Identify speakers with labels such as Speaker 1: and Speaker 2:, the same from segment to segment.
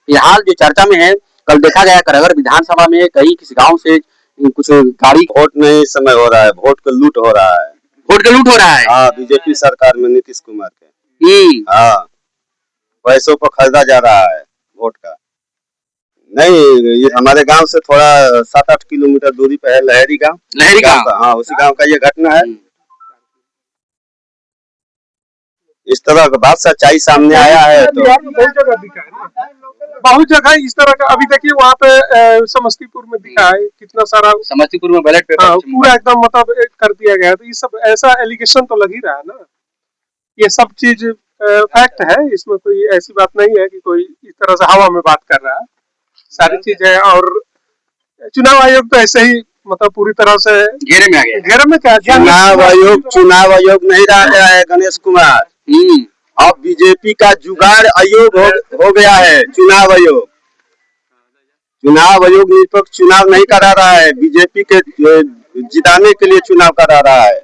Speaker 1: फिलहाल जो चर्चा में है, कल देखा गया करगर विधानसभा में कई किसी गांव से कुछ गाड़ी
Speaker 2: वोट नहीं इस समय हो रहा है, वोट का लूट हो रहा है।
Speaker 1: वोट का लूट हो रहा है।
Speaker 2: हाँ, बीजेपी सरकार में नीतीश कुमार के हाँ पैसों पर खरीदा जा रहा है वोट का। नहीं, ये हमारे गांव से थोड़ा 7-8 किलोमीटर दूरी पे है लहरी गांव।
Speaker 1: लहरी गांव,
Speaker 2: हाँ, उसी गांव का ये घटना है। इस तरह का बात सच्चाई सामने आया है तो
Speaker 3: बहुत जगह इस तरह का। अभी देखिए वहाँ पे समस्तीपुर में दिखा है कितना सारा,
Speaker 1: समस्तीपुर में बैलेट पेपर
Speaker 3: पूरा एकदम मतलब कर दिया गया। तो ये सब ऐसा एलिगेशन तो लग ही रहा है ना, ये सब चीज फैक्ट है, इसमें कोई ऐसी बात नहीं है कि कोई इस तरह से हवा में बात कर रहा है, सारी चीज है। और चुनाव आयोग तो ऐसे ही मतलब पूरी तरह से
Speaker 1: घेरे में आ गया।
Speaker 3: घेरे में क्या,
Speaker 2: चुनाव आयोग नहीं रह गया है गणेश कुमार। अब बीजेपी का जुगाड़ आयोग हो गया है। चुनाव आयोग निष्पक्ष चुनाव नहीं करा रहा है, बीजेपी के जिताने के लिए चुनाव करा रहा है।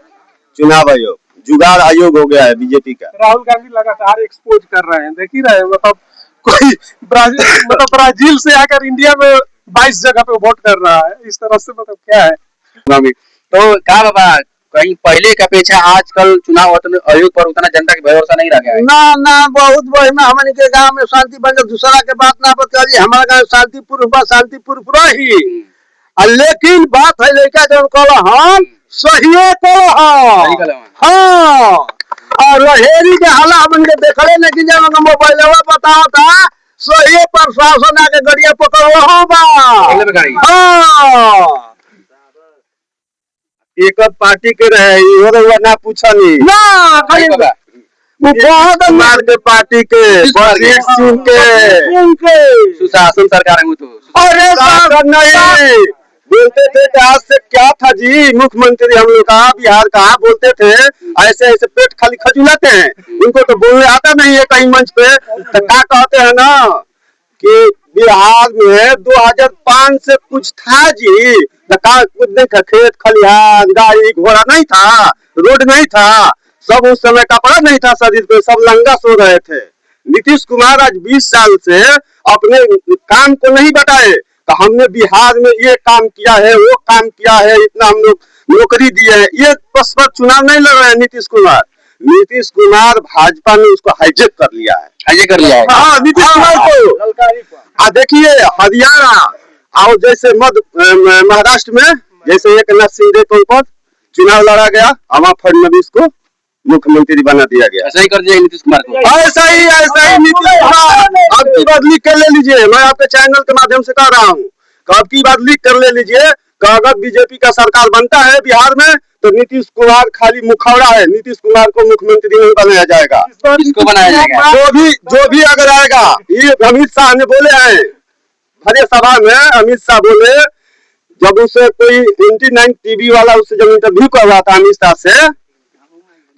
Speaker 2: चुनाव आयोग जुगाड़ आयोग हो गया है बीजेपी का।
Speaker 3: राहुल गांधी लगातार एक्सपोज कर रहे हैं, देख ही रहे हैं। मतलब कोई ब्राजील से आकर इंडिया में 22 जगह पे वोट कर रहा है, इस तरह से मतलब क्या है।
Speaker 1: तो क्या बाबा, कहीं पहले की अपेक्षा आजकल चुनाव आयोग पर उतना जनता का भरोसा नहीं रह गया है?
Speaker 4: ना बहुत बढ़िया। हमन के गांव में शांति बन, दूसरा के बात ना बताइए। हमारा गांव शांतिपुर पूरा ही। लेकिन बात है लड़का जो कहला हम सही हाँ, और लहेरी के हाला हमन के देखले, लेकिन जब मोबाइल बताओ था सही प्रशासन आके गड़िया पकड़
Speaker 2: एक पार्टी के रहे ना पूछा नहीं
Speaker 4: ना
Speaker 2: बहुत मार के पार्टी के सिंह के
Speaker 1: सुशासन सरकार है। तो
Speaker 2: अरे नहीं बोलते थे कि आज से क्या था जी, मुख्यमंत्री हम लोग का बिहार का बोलते थे ऐसे ऐसे पेट खाली खजुलाते हैं, उनको तो बोलने आता नहीं है कहीं मंच पे। तो क्या कहते हैं ना कि बिहार में 2005 से कुछ था जी, कुछ नहीं था, खेत खलिहान गाड़ी घोड़ा नहीं था, रोड नहीं था, सब उस समय कपड़ा नहीं था शरीर पे, सब लंगा सो रहे थे। नीतीश कुमार आज 20 साल से अपने काम को नहीं बताए, तो हमने बिहार में ये काम किया है, वो काम किया है, इतना हम लोग नौकरी दिए है। ये बस चुनाव नहीं लड़ रहे हैं नीतीश कुमार भाजपा ने उसको हाईजेक कर लिया है। हाँ, नीतीश कुमार को देखिए हरियाणा और जैसे महाराष्ट्र में जैसे एक नाथ शिंदे के ऊपर चुनाव लड़ा गया, अमा फडणवीस को मुख्यमंत्री बना दिया गया।
Speaker 1: ऐसा ही कर दिया नीतीश कुमार को।
Speaker 2: ऐसा ही नीतीश कुमार। अब की बार लिख कर ले लीजिए, मैं आपके चैनल के माध्यम से कह रहा हूँ, अब की बार लिख कर ले लीजिए कि अगर बीजेपी का सरकार बनता है बिहार में तो नीतीश कुमार खाली मुखौड़ा है, नीतीश कुमार को मुख्यमंत्री नहीं बनाया जाएगा।
Speaker 1: किसको बनाया जाएगा?
Speaker 2: जो भी अगर आएगा, ये अमित शाह ने बोले हैं हरे सभा में। अमित शाह बोले, जब उसे कोई 99 टीवी वाला उससे जब इंटरव्यू कर रहा था अमित शाह से,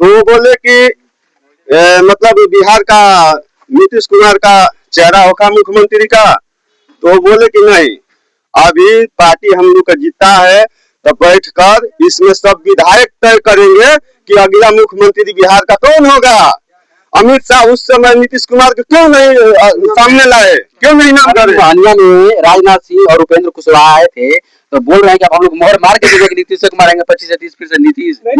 Speaker 2: तो वो बोले कि मतलब बिहार का नीतीश कुमार का चेहरा होगा मुख्यमंत्री का, तो वो बोले कि नहीं, अभी पार्टी हम लोग का जीता है, तो बैठकर इसमें सब विधायक तय करेंगे कि अगला मुख्यमंत्री बिहार का कौन होगा। अमित शाह उस समय नीतीश कुमार को क्यों नहीं सामने लाए, क्यों नहीं नाम करे?
Speaker 1: हालिया में राजनाथ सिंह और उपेंद्र कुशवाहा आए थे, तो बोल रहे हैं कि हम लोग मोहर मार के देंगे नीतीश कुमार आएंगे 25 से 30% नीतीश
Speaker 2: नहीं,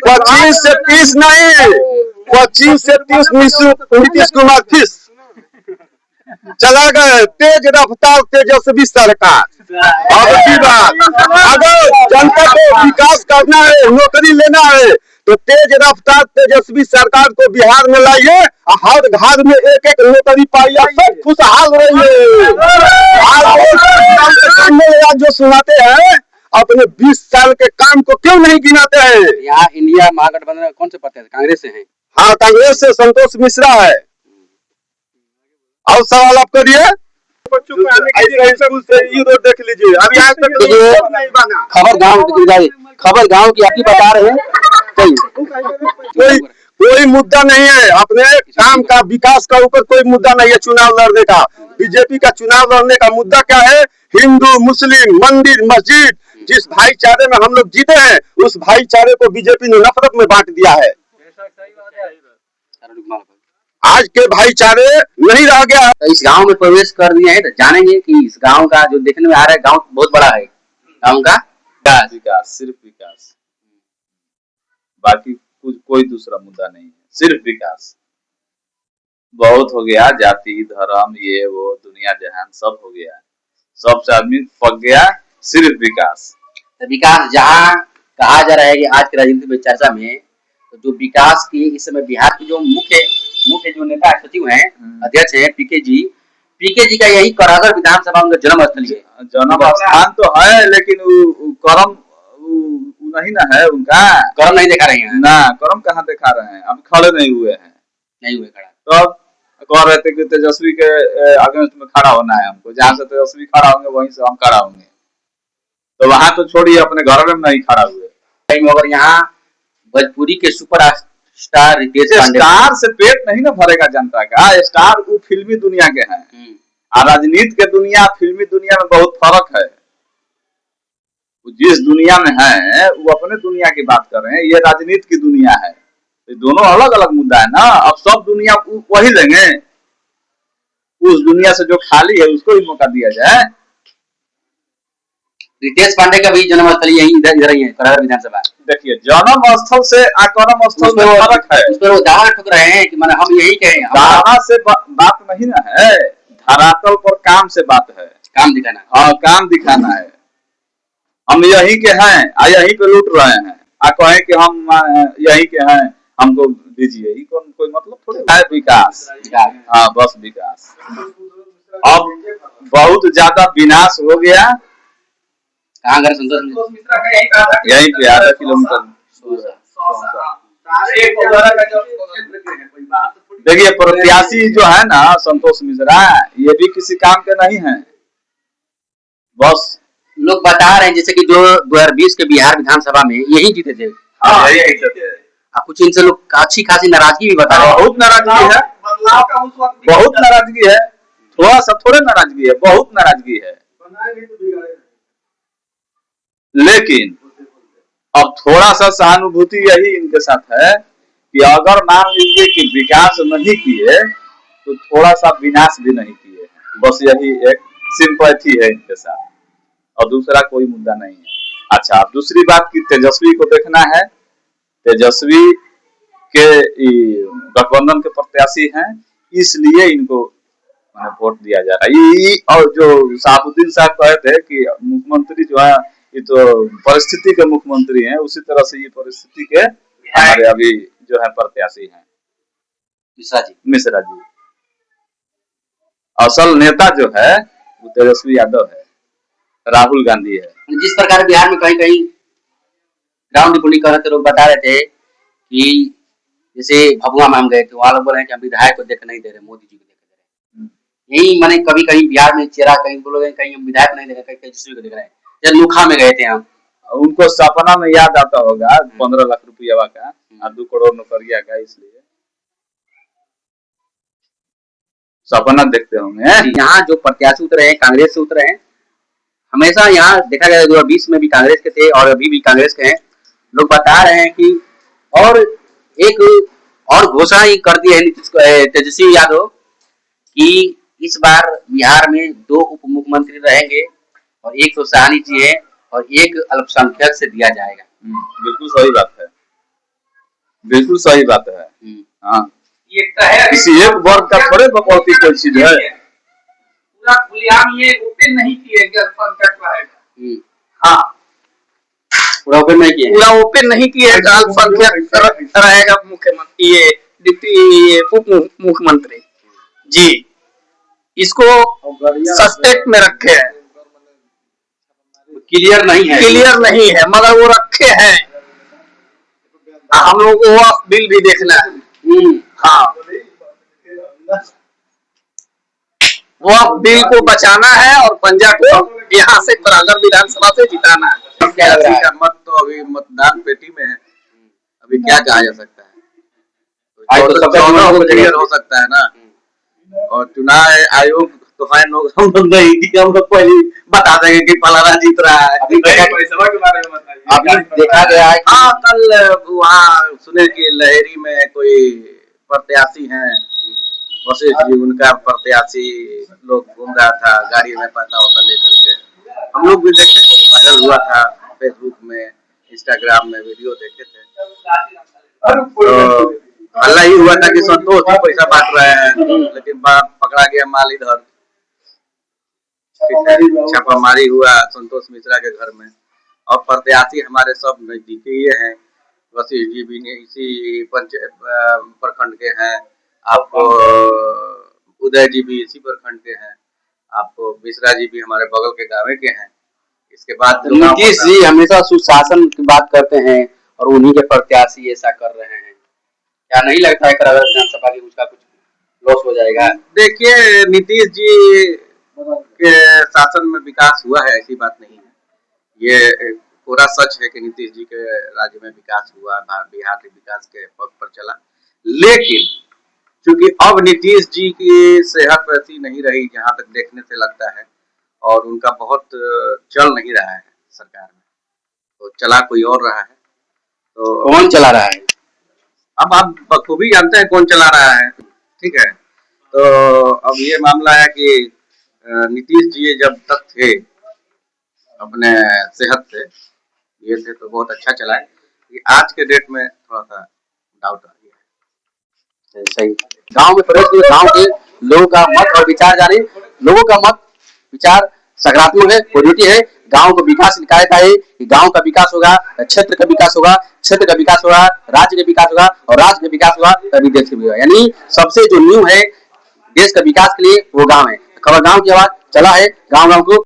Speaker 2: 25 से 30 नहीं, 25 से 30 नीतीश कुमार फिस चला गए। तेज रफ्तार तेजस्वी सरकार। अब की बात, अगर जनता को विकास करना है, नौकरी लेना है, तो तेज रफ्तार तेजस्वी सरकार को बिहार में लाइए, हर घर में एक नौकरी पाइए, सब खुशहाल रहिए। जो सुनाते हैं अपने 20 साल के काम को क्यों नहीं गिनाते हैं?
Speaker 1: यहाँ इंडिया महागठबंधन कौन से पत्ते कांग्रेस से है?
Speaker 2: हाँ, कांग्रेस से संतोष मिश्रा है। और सवाल आप करिए। बच्चों को आने के लिए स्कूल से ये रोड देख लीजिए, अभी आज तक नहीं बना।
Speaker 1: खबर गांव की आपकी बता रहे हैं,
Speaker 2: कोई मुद्दा नहीं है, अपने काम का विकास का ऊपर कोई मुद्दा नहीं है चुनाव लड़ने का। बीजेपी का चुनाव लड़ने का मुद्दा क्या है? हिंदू मुस्लिम मंदिर मस्जिद, जिस भाईचारे में हम लोग जीते हैं, उस भाईचारे को बीजेपी ने नफरत में बांट दिया है। आज के भाईचारे नहीं रह गया।
Speaker 1: तो इस गांव में प्रवेश कर दिए हैं तो जानेंगे कि इस गांव का जो देखने में आ रहा है, गांव बहुत बड़ा है, गांव का
Speaker 5: विकास, सिर्फ विकास, बाकी कुछ कोई दूसरा मुद्दा नहीं है, सिर्फ विकास। बहुत हो गया, जाति धर्म ये वो दुनिया जहान सब हो गया, सबसे आदमी पक गया, सिर्फ विकास।
Speaker 1: तो विकास जहाँ कहा जा रहा है कि आज की राजनीति में चर्चा में, तो जो विकास की इस समय बिहार के जो मुख्य जो नेता सचिव हैं, अध्यक्ष हैं पीके जी का यही करागर विधानसभा उनका जन्म स्थल है।
Speaker 5: जन्म स्थान तो है, लेकिन कर्म नहीं ना है उनका,
Speaker 1: कर्म नहीं दिखा रहे हैं
Speaker 5: ना, कर्म कहाँ दिखा रहे हैं, अभी खड़े नहीं हुए
Speaker 1: खड़ा।
Speaker 5: तो कह रहे थे कि तेजस्वी के अगेंस्ट में खड़ा होना है हमको, जहाँ से तेजस्वी खड़ा होंगे वहीं से हम खड़ा होंगे, तो वहां तो छोड़िए, अपने घर में नहीं खड़ा हुए।
Speaker 1: मगर यहाँ भोजपुरी के super star Ritesh Pandey,
Speaker 5: star से पेट नहीं ना भरेगा जनता का, स्टार वो फिल्मी दुनिया के हैं, और राजनीति के दुनिया फिल्मी दुनिया में बहुत फर्क है। जिस दुनिया में है वो अपने दुनिया की बात कर रहे हैं, ये राजनीति की दुनिया है, तो दोनों अलग अलग मुद्दा है ना। अब सब दुनिया वही लेंगे, उस दुनिया से जो खाली है उसको भी मौका दिया जाए।
Speaker 1: रितेश पांडे का भी जन्म स्थल यही इधर ही है, करार विधानसभा।
Speaker 5: देखिए, जन्म स्थल से कर्म स्थल में फर्क है।
Speaker 1: उस पर वो दावा ठोक रहे हैं कि माने हम यही कहें,
Speaker 5: दावा से बात नहीं ना है, धरातल पर काम से बात है,
Speaker 1: काम दिखाना।
Speaker 5: हाँ, काम दिखाना है। हम यही के हैं, यही पे लूट रहे हैं, कहें कि हम यही के हैं, हमको दीजिए, कोई मतलब थोड़े है। विकास, हाँ, बस विकास। अब बहुत ज्यादा विनाश हो गया।
Speaker 1: कहाँ घर संतोष
Speaker 5: यही पे 8 किलोमीटर। देखिए, प्रत्याशी जो है ना संतोष मिश्रा, ये भी किसी काम के नहीं है, बस
Speaker 1: लोग बता रहे हैं जैसे कि जो 2020 के बिहार विधानसभा में यही जीते थे। कुछ इनसे लोग अच्छी खासी नाराजगी भी बता रहे हैं।
Speaker 5: बहुत नाराजगी है, बहुत नाराजगी है, थोड़ा सा थोड़े नाराजगी है, बहुत नाराजगी है। लेकिन अब थोड़ा सा सहानुभूति यही इनके साथ है कि अगर मान लीजिए कि विकास नहीं किए तो थोड़ा सा विनाश भी नहीं किए, बस यही एक सिंपैथी है इनके साथ, और दूसरा कोई मुद्दा नहीं है। अच्छा, अब दूसरी बात की तेजस्वी को देखना है। तेजस्वी के गठबंधन के प्रत्याशी हैं, इसलिए इनको वोट दिया जा रहा है। और जो साबुद्दीन साहब कहे थे कि मुख्यमंत्री जो है ये तो परिस्थिति के मुख्यमंत्री हैं, उसी तरह से ये परिस्थिति के हमारे अभी जो है प्रत्याशी हैं मिश्रा जी। असल नेता जो है वो तेजस्वी यादव है, राहुल गांधी है।
Speaker 1: जिस प्रकार बिहार में कहीं कहीं ग्राउंड रिपोर्टिंग कर रहे थे, लोग बता रहे थे कि जैसे भभुआ में हम गए थे, वहां लोग बोल रहे हैं कि हम विधायक को देख नहीं दे रहे, मोदी जी को देख दे रहे। यही मैंने कभी कहीं बिहार में चेहरा कहीं बोलोगे, कहीं हम विधायक नहीं देख रहे, कहीं तेजस्वी को देख रहे हैं। जब लुखा में गए थे हम,
Speaker 5: उनको सपना में याद आता होगा 15 लाख रुपया का और 2 करोड़ नौकरिया का, इसलिए सपना देखते होंगे।
Speaker 1: यहाँ जो प्रत्याशी उतरे हैं कांग्रेस से उतरे हैं, हमेशा यहाँ देखा गया 2020 में भी कांग्रेस के थे और अभी भी कांग्रेस के हैं। लोग बता रहे हैं कि और एक और घोषणा ही कर दी है तेजस्वी यादव कि इस बार बिहार में 2 उप मुख्यमंत्री रहेंगे और 1 तो सहानी जी है और 1 अल्पसंख्यक से दिया जाएगा।
Speaker 5: बिल्कुल सही बात है, बिल्कुल सही बात है। हाँ,
Speaker 1: ये है
Speaker 5: किसी एक वर्ग का थोड़े बकौती कोई चीज है।
Speaker 1: पूरा खुलेआम ये ओपन नहीं किए कि अल्पसंख्यक रहेगा। हाँ, पूरा ओपन नहीं किए,
Speaker 4: पूरा ओपन नहीं किए अल्पसंख्यक रहेगा मुख्यमंत्री, ये डिप्टी उप मुख्यमंत्री जी, इसको सस्पेक्ट में रखे हैं,
Speaker 1: क्लियर नहीं है,
Speaker 4: मगर वो रखे हैं। हम लोग वो बिल भी देखना है। हाँ, वो बिल को बचाना है और पंजा को यहाँ से करागर विधानसभा से जिताना है।
Speaker 5: का मत तो अभी मतदान पेटी में है, अभी क्या कहा जा सकता है, हो सकता है ना। और चुनाव आयोग तो है, हम लोग पहले बता देंगे कि फलाना जीत रहा है।
Speaker 1: अभी देखा गया है।
Speaker 5: हाँ, कल वहाँ सुने कि लहेरी में कोई प्रत्याशी हैं
Speaker 1: वशिष्ठ जी उनका प्रत्याशी लोग घूम रहा था गाड़ी में पता होता लेकर के, हम लोग भी देखे, वायरल हुआ था फेसबुक में, इंस्टाग्राम में वीडियो देखे थे। तो हल्ला ही हुआ था कि संतोष जी पैसा बांट रहे हैं, लेकिन पकड़ा गया माल इधर। छापामारी हुआ संतोष मिश्रा के घर में, और प्रत्याशी हमारे सब नजदीकी ही हैं। वशिष्ठ जी भी इसी प्रखंड के हैं, आपको उदय जी भी इसी प्रखंड के हैं, आपको मिश्रा जी भी हमारे बगल के गाँव के हैं। इसके बाद
Speaker 2: नीतीश जी हमेशा सुशासन की बात करते हैं और उन्हीं के प्रत्याशी ऐसा कर रहे हैं, क्या नहीं लगता है अगर विधानसभा की उसका कुछ लॉस हो जाएगा?
Speaker 1: देखिए, नीतीश जी के शासन में विकास हुआ है ऐसी बात नहीं है, ये पूरा सच है कि नीतीश जी के राज्य में विकास हुआ, बिहार के विकास के पथ पर चला। लेकिन क्योंकि अब नीतीश जी की सेहत वैसी नहीं रही जहां तक देखने से लगता है, और उनका बहुत चल नहीं रहा है सरकार में, तो चला कोई और रहा है। तो
Speaker 2: कौन चला रहा है?
Speaker 1: अब आप बखूबी जानते हैं कौन चला रहा है, ठीक है। तो अब ये मामला है कि नीतीश जी जब तक थे अपने सेहत से ये थे तो बहुत अच्छा चला है, कि आज के डेट में थोड़ा सा डाउट आ गया है।
Speaker 2: सही। गांव में प्रवेश किए, गांव के लोगों का मत और विचार जाने, लोगों का मत विचार सकारात्मक है, पॉजिटिव है। गांव को विकास निकायता है कि गांव का विकास होगा, क्षेत्र का विकास होगा, क्षेत्र का विकास होगा, राज्य का विकास होगा, और राज्य का विकास होगा तभी देश का विकास होगा। यानी सबसे जो न्यू है देश का विकास के लिए वो गांव है। खबर गांव की आवाज चला है, गांव गांव को